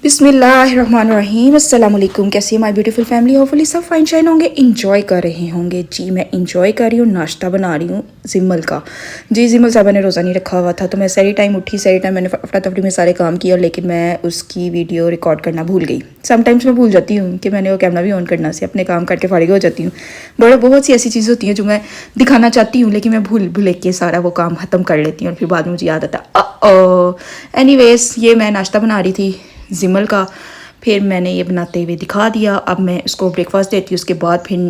बिस्मिल्लाहिर्रहमानिर्रहीम अस्सलाम वालेकुम। कैसी है माय ब्यूटीफुल फैमिली? होपफुली सब फाइन शाइन होंगे, इंजॉय कर रहे होंगे। जी मैं इंजॉय कर रही हूँ, नाश्ता बना रही हूँ जिम्मल का। जी जिम्मल साहबा ने रोज़ा नहीं रखा हुआ था तो मैं सही टाइम उठी, सही टाइम मैंने अफरा तफरी में सारे काम किया, लेकिन मैं उसकी वीडियो रिकॉर्ड करना भूल गई। समटाइम्स मैं भूल जाती हूँ कि मैंने वो कैमरा भी ऑन करना से अपने काम करके फारिग हो जाती हूँ। बहुत सी ऐसी चीज़ें होती हैं जो मैं दिखाना चाहती हूँ लेकिन मैं भूल के सारा वो काम ख़त्म कर लेती हूँ और फिर बाद में मुझे याद आता है। एनीवेज ये मैं नाश्ता बना रही थी जिमल का, फिर मैंने ये बनाते हुए दिखा दिया। अब मैं इसको ब्रेकफास्ट देती हूँ, उसके बाद फिर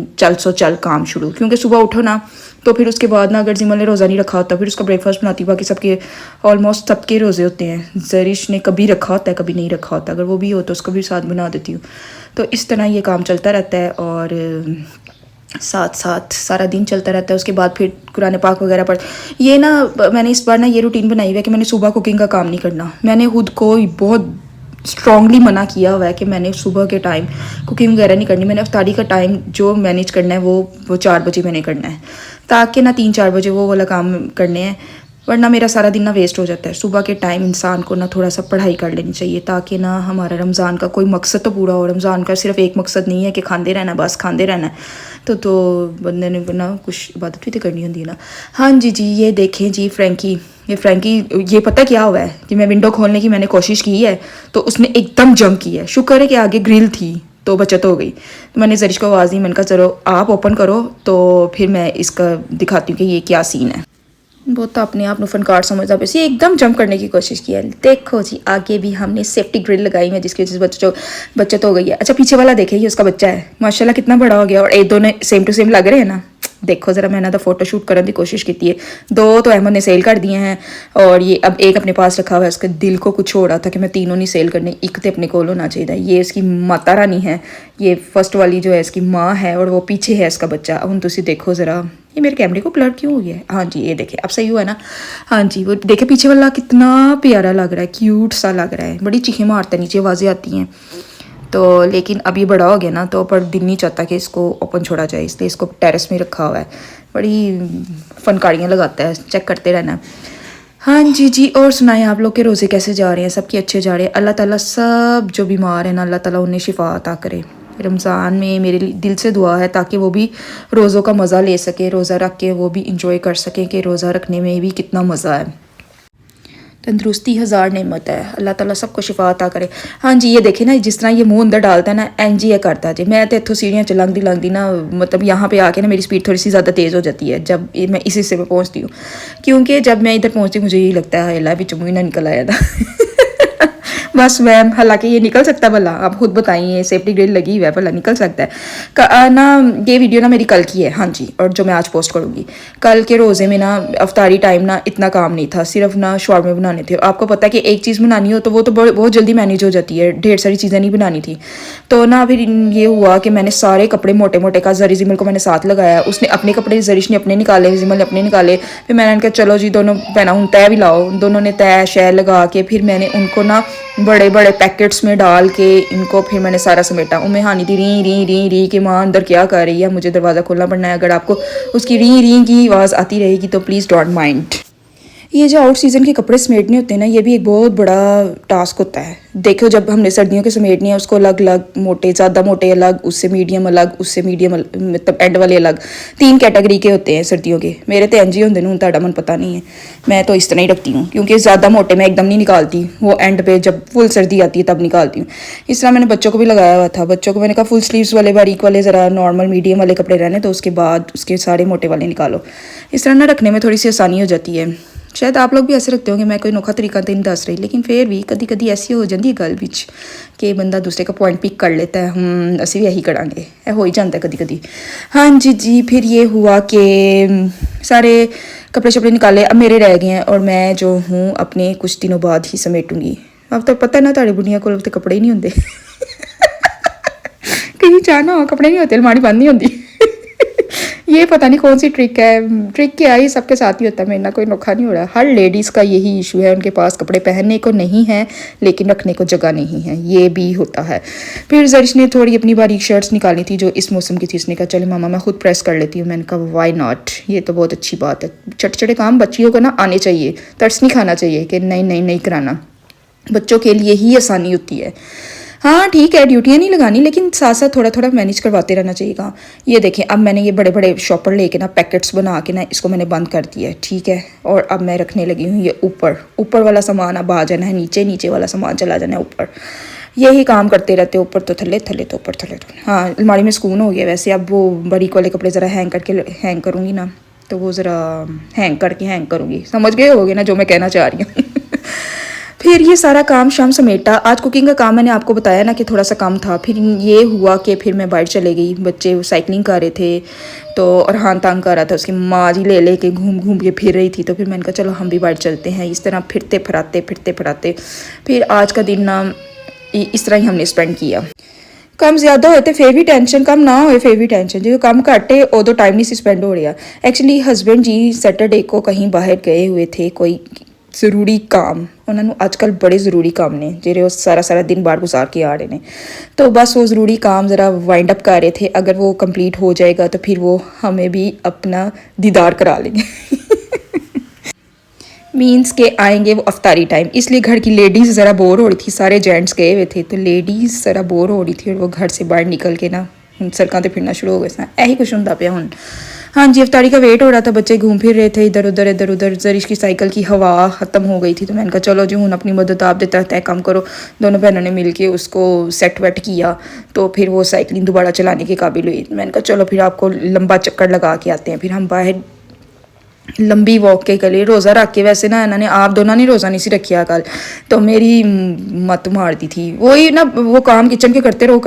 चल काम शुरू, क्योंकि सुबह उठो ना तो फिर उसके बाद ना अगर जिमल ने रोज़ा नहीं रखा होता फिर उसका ब्रेकफास्ट बनाती। बाकी सबके ऑलमोस्ट सबके रोज़े होते हैं। जरिश ने कभी रखा होता है कभी नहीं रखा होता, अगर वो भी हो तो उसको भी साथ बना देती हूँ। तो इस तरह ये काम चलता रहता है और साथ साथ सारा दिन चलता रहता है। उसके बाद फिर कुरान पाक वगैरह पढ़, ये ना मैंने इस बार ना ये रूटीन बनाई हुई है कि मैंने सुबह कुकिंग का काम नहीं करना। मैंने खुद को बहुत स्ट्रॉन्गली मना किया हुआ है कि मैंने सुबह के टाइम कुकिंग वगैरह नहीं करनी। मैंने अफ्तारी का टाइम जो मैनेज करना है वो 4 बजे मैंने करना है, ताकि ना 3-4 बजे वो वाला काम करने हैं, वरना मेरा सारा दिन ना वेस्ट हो जाता है। सुबह के टाइम इंसान को ना थोड़ा सा पढ़ाई कर लेनी चाहिए ताकि ना हमारा रमज़ान का कोई मकसद तो पूरा हो। रमज़ान का सिर्फ एक मकसद नहीं है कि खाते रहना, बस खाते रहना है। तो बंदे ने ना कुछ इबादत भी तो करनी होती है ना। हाँ जी ये देखें जी फ्रैंकी, ये पता क्या हुआ है कि मैं विंडो खोलने की मैंने कोशिश की है तो उसने एकदम जंप की है। शुक्र है कि आगे ग्रिल थी तो बचत हो गई। तो मैंने जरिश को आवाज़ दी, मैंने कहा चलो आप ओपन करो तो फिर मैं इसका दिखाती हूँ कि ये क्या सीन है। वो तो अपने आप फनकार समझता पे ये एकदम जंप करने की कोशिश की है। देखो जी आगे भी हमने सेफ्टी ग्रिल लगाई है जिसकी वजह से बचत हो गई है। अच्छा पीछे वाला देखे, ये उसका बच्चा है, माशाल्लाह कितना बड़ा हो गया और एक दोनों सेम टू सेम लग रहे हैं ना। देखो ज़रा मैंने तो फोटो शूट करने की कोशिश की है, 2 तो अहमद ने सेल कर दिए हैं और ये अब एक अपने पास रखा हुआ है। उसके दिल को कुछ हो रहा था कि मैं तीनों नहीं सेल करने, एक तो अपने को होना चाहिए। ये इसकी माता रानी है, ये फर्स्ट वाली जो है इसकी माँ है और वो पीछे है इसका बच्चा। अब तुम देखो ज़रा, ये मेरे कैमरे को ब्लर क्यों हो गया है? हाँ जी ये देखे अब सही हुआ है ना। हाँ जी वो देखे पीछे वाला कितना प्यारा लग रहा है, क्यूट सा लग रहा है। बड़ी चीखें मारता है, नीचे आवाज़ें आती हैं तो, लेकिन अभी बड़ा हो गया ना तो पर दिल नहीं चाहता कि इसको ओपन छोड़ा जाए, इसलिए इसको टेरेस में रखा हुआ है। बड़ी फनकारियाँ लगाता है, चेक करते रहना। हाँ जी और सुनाएं आप लोग के रोज़े कैसे जा रहे हैं? सबके अच्छे जा रहे हैं। अल्लाह ताला सब जो बीमार हैं ना अल्लाह ताला उन्हें शिफा अता करे। रमज़ान में मेरे दिल से दुआ है ताकि वो भी रोज़ों का मज़ा ले सके, रोज़ा रख के वो भी इंजॉय कर सकें कि रोज़ा रखने में भी कितना मज़ा है। तंदुरुस्ती 1000 नेमत है, अल्लाह ताला सबको शिफा अता करे। हाँ जी ये देखे ना जिस तरह ये मुंह अंदर डालता है ना, एंज ही करता जी। मैं तो इतों सीढ़ियाँ च लंघदी ना मतलब यहाँ पे आके ना मेरी स्पीड थोड़ी सी ज़्यादा तेज़ हो जाती है जब मैं इस हिस्से पे पहुँचती हूँ, क्योंकि जब मैं इधर पहुँचती मुझे यही लगता है अल्लाह भी चुमू ना निकल आया था बस मैम, हालांकि ये निकल सकता है भला, आप खुद बताइए, सेफ्टी ग्रिल लगी हुई है भला निकल सकता है ना। ये वीडियो ना मेरी कल की है हाँ जी, और जो मैं आज पोस्ट करूँगी। कल के रोज़े में ना अफ्तारी टाइम ना इतना काम नहीं था, सिर्फ ना शवारमे बनाने थे। आपको पता है कि एक चीज़ बनानी हो तो वो तो बहुत जल्दी मैनेज हो जाती है, ढेर सारी चीज़ें नहीं बनानी थी। तो ना फिर ये हुआ कि मैंने सारे कपड़े मोटे मोटे का जरी जिमल को मैंने साथ लगाया, उसने अपने कपड़े जरिश ने अपने निकाले, जिमल ने अपने निकाले। फिर मैंने कहा चलो जी दोनों पहना हूँ तय भी लाओ, दोनों ने तय शय लगा के फिर मैंने उनको ना बड़े बड़े पैकेट्स में डाल के इनको फिर मैंने सारा समेटा। उनमें हानी थी री कि माँ अंदर क्या कर रही है, मुझे दरवाज़ा खोलना पड़ना है। अगर आपको उसकी री की आवाज़ आती रहेगी तो प्लीज़ डोंट माइंड। ये जो आउट सीज़न के कपड़े समेटने होते हैं ना, ये भी एक बहुत बड़ा टास्क होता है। देखो जब हमने सर्दियों के समेटने हैं उसको अलग अलग, मोटे ज़्यादा मोटे अलग, उससे मीडियम अलग, उससे मीडियम मतलब एंड वाले अलग, 3 कैटेगरी के होते हैं सर्दियों के। मेरे तो एंजी होंगे हूँ, ਤੁਹਾਡਾ मन पता नहीं है, मैं तो इस तरह ही रखती हूँ क्योंकि ज़्यादा मोटे मैं एकदम नहीं निकालती, वो एंड पे जब फुल सर्दी आती है तब निकालती हूँ। इस तरह मैंने बच्चों को भी लगाया हुआ था। बच्चों को मैंने कहा फुल स्लीव्स वाले बारीक वाले ज़रा नॉर्मल मीडियम वाले कपड़े रहने तो उसके बाद उसके सारे मोटे वाले निकालो। इस तरह ना रखने में थोड़ी सी आसानी हो जाती है। शायद आप लोग भी ऐसे रखते होंगे, मैं कोई नोखा तरीका तो नहीं दस रही, लेकिन फिर भी कदी कदी ऐसी हो जाती है गल विच कि बंदा दूसरे का पॉइंट पिक कर लेता है। असी भी यही करांगे, हो ही जाता है कदी कदी। हाँ जी फिर ये हुआ कि सारे कपड़े शपड़े निकाले, अब मेरे रह गए हैं और मैं जो हूँ अपने कुछ दिनों बाद ही समेटूंगी। अब तो पता है ना ताड़ी बुढ़िया को तो कपड़े ही नहीं होंगे कहीं जाना हो कपड़े नहीं होते, अलमारी बंद नहीं होती ये पता नहीं कौन सी ट्रिक है, ट्रिक क्या है, ये सबके साथ ही होता है, मेरे ना कोई नोखा नहीं हो रहा। हर लेडीज़ का यही इशू है, उनके पास कपड़े पहनने को नहीं है लेकिन रखने को जगह नहीं है, ये भी होता है। फिर जरिश ने थोड़ी अपनी बारीक शर्ट्स निकाली थी जो इस मौसम की थी, इसने कहा चले मामा मैं खुद प्रेस कर लेती हूँ। मैंने कहा वाई नॉट, ये तो बहुत अच्छी बात है। छोटे छोटे काम बच्चियों को ना आने चाहिए, तरस नहीं खाना चाहिए कि नहीं कराना। बच्चों के लिए ही आसानी होती है। हाँ ठीक है, ड्यूटियाँ नहीं लगानी, लेकिन साथ साथ थोड़ा थोड़ा मैनेज करवाते रहना चाहिएगा। ये देखें, अब मैंने ये बड़े बड़े शॉपर लेके ना पैकेट्स बना के ना इसको मैंने बंद कर दिया है, ठीक है। और अब मैं रखने लगी हूँ ये ऊपर, ऊपर वाला सामान अब आ जाना है नीचे, नीचे वाला सामान चला जाना है ऊपर। यही काम करते रहते, ऊपर तो थले, थले तो ऊपर, थले तो। हाँ, अलमारी में सुकून हो गया वैसे। अब वो बारीक वाले कपड़े ज़रा हैंग करके हैंग करूँगी ना, तो वो ज़रा हैंग करके हैंग करूँगी, समझ गए होगे ना जो मैं कहना चाह रही हूँ। फिर ये सारा काम शाम समेटा। आज कुकिंग का काम मैंने आपको बताया ना कि थोड़ा सा कम था। फिर ये हुआ कि फिर मैं बाहर चले गई, बच्चे साइकिलिंग कर रहे थे तो अरहान तंग कर रहा था, उसकी माँ जी ले के घूम घूम के फिर रही थी। तो फिर मैंने कहा चलो हम भी बाहर चलते हैं। इस तरह फिरते फराते फिर आज का दिन ना इस तरह ही हमने स्पेंड किया। कम ज़्यादा होए तो फिर भी टेंशन, कम ना होए फिर भी टेंशन। जो कम घट है उदो टाइम नहीं स्पेंड हो रहा। एक्चुअली हस्बैंड जी सैटरडे को कहीं बाहर गए हुए थे, कोई ਜ਼ਰੂਰੀ काम। उन्होंने आजकल बड़े ज़रूरी काम ने ਜਿਹੜੇ ਉਹ सारा दिन बाहर गुजार के आ रहे हैं। तो बस वो ज़रूरी काम ज़रा वाइंड अप कर रहे थे। अगर वो कंप्लीट हो जाएगा तो फिर वो हमें भी अपना दीदार करा लेंगे। मीन्स के आएंगे वो अफ्तारी टाइम, इसलिए घर की लेडीज़ ज़रा बोर हो रही थी। सारे जेंट्स गए हुए थे तो लेडीज़ ज़रा बोर हो रही थी और वो घर से बाहर निकल के ना सड़कों पर फिरना शुरू हो गए सन। यही कुछ होंदा पिया हुण। हाँ जी, अफ्तारी का वेट हो रहा था, बच्चे घूम फिर रहे थे इधर उधर। जरिश की साइकिल की हवा ख़त्म हो गई थी तो मैंने कहा चलो जी हूँ अपनी मदद आप देता है काम करो। दोनों बहनों ने मिल के उसको सेट वेट किया तो फिर वो साइकिलिंग दोबारा चलाने के काबिल हुई। मैंने कहा चलो फिर आपको लंबा चक्कर लगा के आते हैं। फिर हम बाहर लंबी वॉक के लिए रोज़ा रख के, वैसे ना इन्होंने आप दोनों ने रोज़ा नहीं सी रखिया कल, तो मेरी मत मारती थी। वही ना वो काम किचन के करते रहो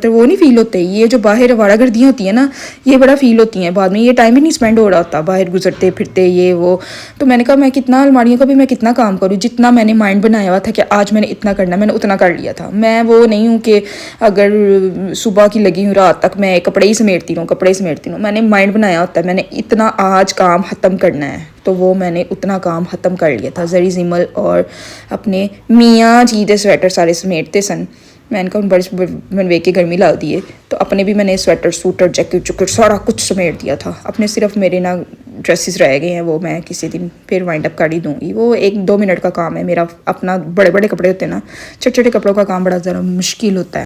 वो नहीं फील होते। ये जो बाहर वाड़ा गर्दियाँ होती हैं ना, ये बड़ा फील होती हैं बाद में। ये टाइम ही नहीं स्पेंड हो रहा होता बाहर गुजरते फिरते ये वो। तो मैंने कहा मैं कितना अलमारियों का भी मैं कितना काम करूँ, जितना मैंने माइंड बनाया हुआ था कि आज मैंने इतना करना, मैंने उतना कर लिया था। मैं वो नहीं हूँ कि अगर सुबह की लगी हूँ रात तक मैं कपड़े ही समेटती रहूँ। मैंने माइंड बनाया होता है मैंने इतना आज काम ख़त्म करना है, तो वो मैंने उतना काम ख़त्म कर लिया था। जरी जिमल और अपने मियाँ जी के स्वेटर सारे समेटते सन। मैंने कहा बड़े बनवे के गर्मी ला दिए, तो अपने भी मैंने स्वेटर सूटर जैकेट सारा कुछ समेट दिया था। अपने सिर्फ मेरे ना ड्रेसेस रह गए हैं, वो मैं किसी दिन फिर वाइंड अप कर ही दूँगी। वो 1-2 मिनट का काम है मेरा। अपना बड़े बड़े कपड़े होते हैं ना, छोटे छोटे कपड़ों का काम बड़ा ज़रा मुश्किल होता है।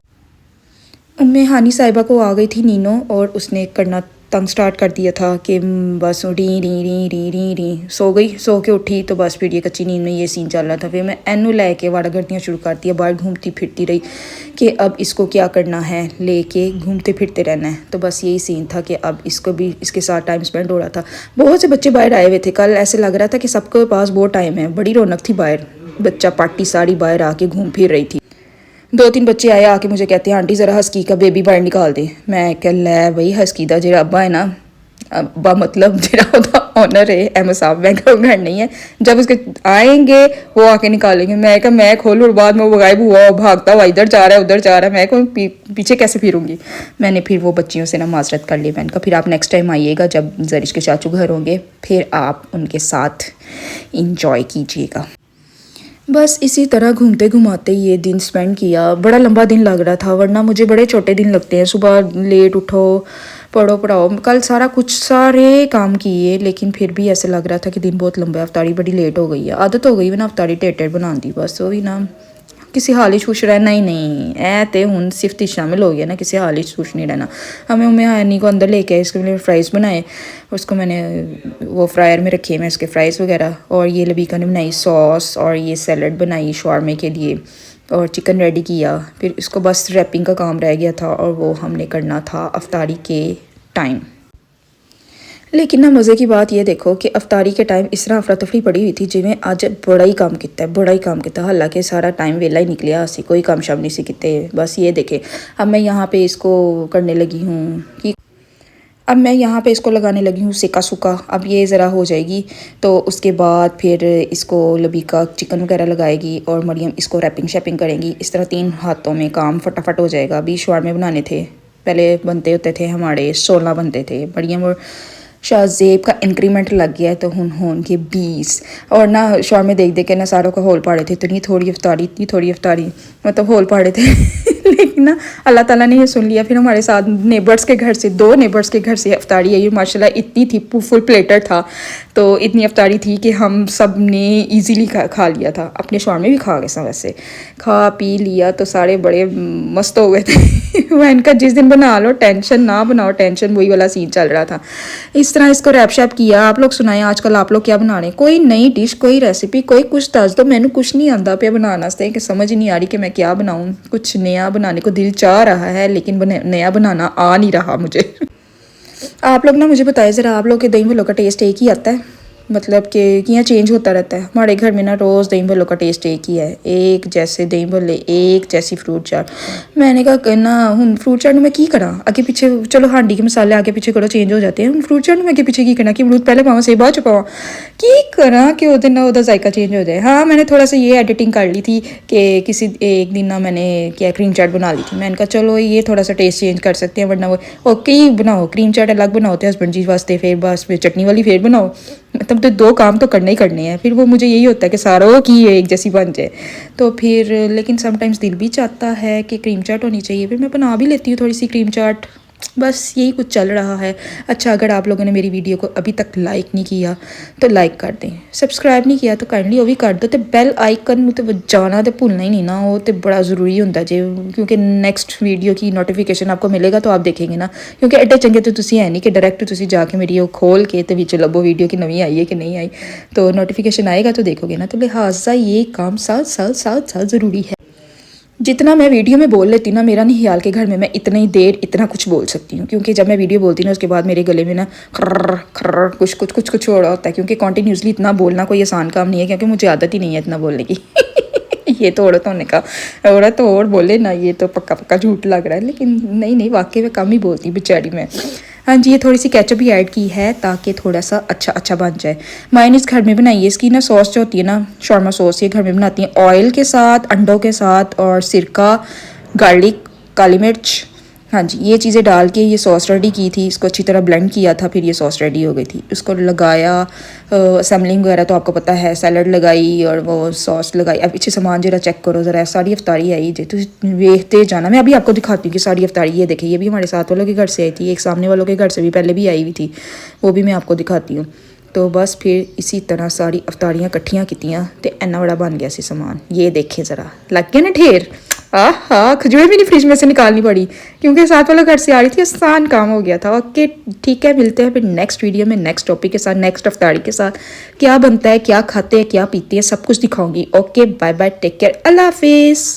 उम्मे हानी साहिबा को आ गई थी नीनो और उसने करना तंग स्टार्ट कर दिया था कि बस री री री री री री सो गई। सो के उठी तो बस फिर ये कच्ची नींद में ये सीन चल रहा था। फिर मैं एनू लेके वाड़ा गर्दियाँ शुरू कर दिया, बाहर घूमती फिरती रही कि अब इसको क्या करना है, लेके घूमते फिरते रहना है। तो बस यही सीन था कि अब इसको भी इसके साथ टाइम स्पेंड हो रहा था। बहुत से बच्चे बाहर आए हुए थे कल, ऐसे लग रहा था कि सबके पास बहुत टाइम है। बड़ी रौनक थी बाहर, बच्चा पार्टी सारी बाहर आके घूम फिर रही थी। 2-3 बच्चे आए आके मुझे कहते हैं आंटी ज़रा हस्की का बेबी बाहर निकाल दे। मैं कह लै बई हस्की का जो अब्बा है ना, अब्बा मतलब जो ऑनर है एम साहब, मैं घर नहीं है। जब उसके आएंगे वो आके निकालेंगे। मैं कहा मैं खोलूँ और बाद में वो गायब हुआ भागता हुआ इधर जा रहा है उधर जा रहा है, मैं को पीछे कैसे फिरूंगी। मैंने फिर वो बच्चियों से ना माजरत कर ली। मैंने कहा फिर आप नेक्स्ट टाइम आइएगा जब जरिश के चाचू घर होंगे, फिर आप उनके साथ इंजॉय कीजिएगा। बस इसी तरह घूमते घुमाते ये दिन स्पेंड किया। बड़ा लंबा दिन लग रहा था, वरना मुझे बड़े छोटे दिन लगते हैं। सुबह लेट उठो, पढ़ो पढ़ाओ। कल सारे काम किए, लेकिन फिर भी ऐसे लग रहा था कि दिन बहुत लंबा है। अफ्तारी बड़ी लेट हो गई है, आदत हो गई ना अफ्तारी टेट बना दी। बस वही ना किसी हाल ही खुश रहना ही नहीं है, तो हूँ सिफ्त शामिल हो गया ना, किसी हाल ही खुश नहीं रहना। हमें उम्मे हानी को अंदर लेके आए, इसके लिए फ्राइज़ बनाए। उसको मैंने वो फ्रायर में रखे मैं इसके फ्राइज़ वगैरह। और ये लबीका ने बनाई सॉस और ये सैलड बनाई शॉर्मे के लिए और चिकन रेडी किया। फिर इसको बस रैपिंग का काम रह गया था और वो हमने करना था अफ्तारी के टाइम। लेकिन ना मज़े की बात ये देखो कि अफ्तारी के टाइम इस तरह अफरा तफरी पड़ी हुई थी जिमें अज बड़ा ही काम किया। हालांकि सारा टाइम वेला ही निकलिया, असी कोई काम शाम नहीं सी किते। बस ये देखे अब मैं यहाँ पे इसको करने लगी हूँ कि अब मैं यहाँ पे इसको लगाने लगी हूँ सेका सूखा। अब ये ज़रा हो जाएगी तो उसके बाद फिर इसको लबीका चिकन वगैरह लगाएगी और मरियम इसको रैपिंग शैपिंग करेंगी। इस तरह 3 हाथों में काम फटाफट हो जाएगा। अभी शवारमे बनाने थे, पहले बनते होते थे हमारे 16 बनते थे। मरियम और शाहजेब का इंक्रीमेंट लग गया है तो होन के 20। और ना शौर में देख के ना सारों का होल पाड़े थे, इतनी थोड़ी अफ्तारी मतलब होल पाड़े थे। लेकिन ना अल्लाह ताला ने ये सुन लिया। फिर हमारे साथ नेबर्स के घर से 2 नेबर्स के घर से अफ्तारी आई, माशाल्लाह इतनी थी, फुल प्लेटर था, तो इतनी अफ्तारी थी कि हम सब ने ईजीली खा लिया था। अपने शौर में भी खा गए सब, वैसे खा पी लिया तो सारे बड़े मस्त हो गए थे। वह इनका जिस दिन बना लो टेंशन ना बनाओ टेंशन, वही वाला सीन चल रहा था। इस तरह इसको रैप शैप किया। आप लोग सुनाएं आजकल आप लोग क्या बना रहे हैं? कोई नई डिश, कोई रेसिपी, कोई कुछ दस दो। मैंने कुछ नहीं आता पे बनाना से, कि समझ ही नहीं आ रही कि मैं क्या बनाऊँ। कुछ नया बनाने को दिल चाह रहा है लेकिन नया बनाना आ नहीं रहा मुझे। आप लोग ना मुझे बताएं ज़रा, आप लोग के दही भल्लों का टेस्ट एक ही आता है? मतलब कि यहाँ चेंज होता रहता है? हमारे घर में ना रोज़ दही भल्लों का टेस्ट एक ही है, एक जैसे दही भल्ले, एक जैसी फ्रूट चाट। मैंने कहा ना हूँ फ्रूट चाट मैं की करा आगे पीछे, चलो हांडी के मसाले आगे पीछे करो चेंज हो जाते हैं, फ्रूट चाट में आगे पीछे की करना कि अमरूद पहले पावा से बाद च पावा की करा कि वो दिन ना वह जायका चेंज हो जाए। हाँ मैंने थोड़ा सा ये एडिटिंग कर ली थी कि किसी एक दिन ना मैंने क्या क्रीम चाट बना ली थी। मैंने कहा चलो ये थोड़ा सा टेस्ट चेंज कर सकते हैं, वरना वो ओके ही बनाओ, क्रीम चाट अलग बनाओ तो हस्बैंड जी वास्ते, फिर बस फिर चटनी वाली फिर बनाओ, मतलब तो 2 काम तो करने ही करने हैं। फिर वो मुझे यही होता है कि सारों की एक जैसी बन जाए। तो फिर लेकिन समटाइम्स दिल भी चाहता है कि क्रीम चाट होनी चाहिए, फिर मैं बना भी लेती हूँ थोड़ी सी क्रीम चाट। बस यही कुछ चल रहा है। अच्छा, अगर आप लोगों ने मेरी वीडियो को अभी तक लाइक नहीं किया तो लाइक कर दें, सब्सक्राइब नहीं किया तो काइंडली वो भी कर दो, तो बेल आइकन तो बजाना तो भूलना ही नहीं ना, वो तो बड़ा ज़रूरी होता जे, क्योंकि नेक्स्ट वीडियो की नोटिफिकेशन आपको मिलेगा तो आप देखेंगे ना, क्योंकि एडे चंगे तो तुसी है नहीं कि डायरेक्ट तुसी जाके मेरी वो खोल के तो विच लबो वीडियो की नवी आई है कि नहीं आई, तो नोटिफिकेशन आएगा तो देखोगे ना। तो लिहाजा ये काम साथ ज़रूरी है। जितना मैं वीडियो में बोल लेती ना, मेरा नहीं ख्याल के घर में मैं इतनी ही देर इतना कुछ बोल सकती हूँ, क्योंकि जब मैं वीडियो बोलती ना उसके बाद मेरे गले में ना खर्र खर्र कुछ हो रहा होता है, क्योंकि कॉन्टीन्यूसली इतना बोलना कोई आसान काम नहीं है, क्योंकि मुझे आदत ही नहीं है इतना बोलने की। ये तो औरत होने का, औरत तो और बोले ना, ये तो पक्का झूठ लग रहा है, लेकिन नहीं वाकई में कम ही बोलती बेचारी मैं। हाँ जी, ये थोड़ी सी केचप भी ऐड की है ताकि थोड़ा सा अच्छा बन जाए। मायोनीज़ घर में बनाइए, इसकी ना सॉस जो होती है ना, शॉर्मा सॉस, ये घर में बनाती हैं ऑयल के साथ, अंडों के साथ, और सिरका, गार्लिक, काली मिर्च। हाँ जी, ये चीज़ें डाल के ये सॉस रेडी की थी, इसको अच्छी तरह ब्लेंड किया था, फिर ये सॉस रेडी हो गई थी। उसको लगाया, असेंबलिंग वगैरह तो आपको पता है, सैलड लगाई और वो सॉस लगाई। अब पीछे सामान जरा चेक करो ज़रा, सारी अफ्तारी आई जे, तो देखते जाना। मैं अभी आपको दिखाती हूँ कि सारी अफ्तारी, ये देखिए, ये भी हमारे साथ वालों के घर से आई थी, एक सामने वालों के घर से भी पहले भी आई हुई थी, वो भी मैं आपको दिखाती हूँ। तो बस फिर इसी तरह सारी अफ्तारियाँ इकट्ठियाँ कीतियाँ तो इन्ना बड़ा बन गया सी सामान। ये देखें ज़रा, लग गया ना ढेर। हाँ, खजूरें भी नहीं फ्रिज में से निकालनी पड़ी, क्योंकि साथ वाला घर से आ रही थी, आसान काम हो गया था। ओके ठीक है, मिलते हैं फिर नेक्स्ट वीडियो में नेक्स्ट टॉपिक के साथ, नेक्स्ट अफ्तारी के साथ। क्या बनता है, क्या खाते हैं, क्या पीते हैं, सब कुछ दिखाऊंगी। Okay bye bye, take care, अल्लाह हाफिज़।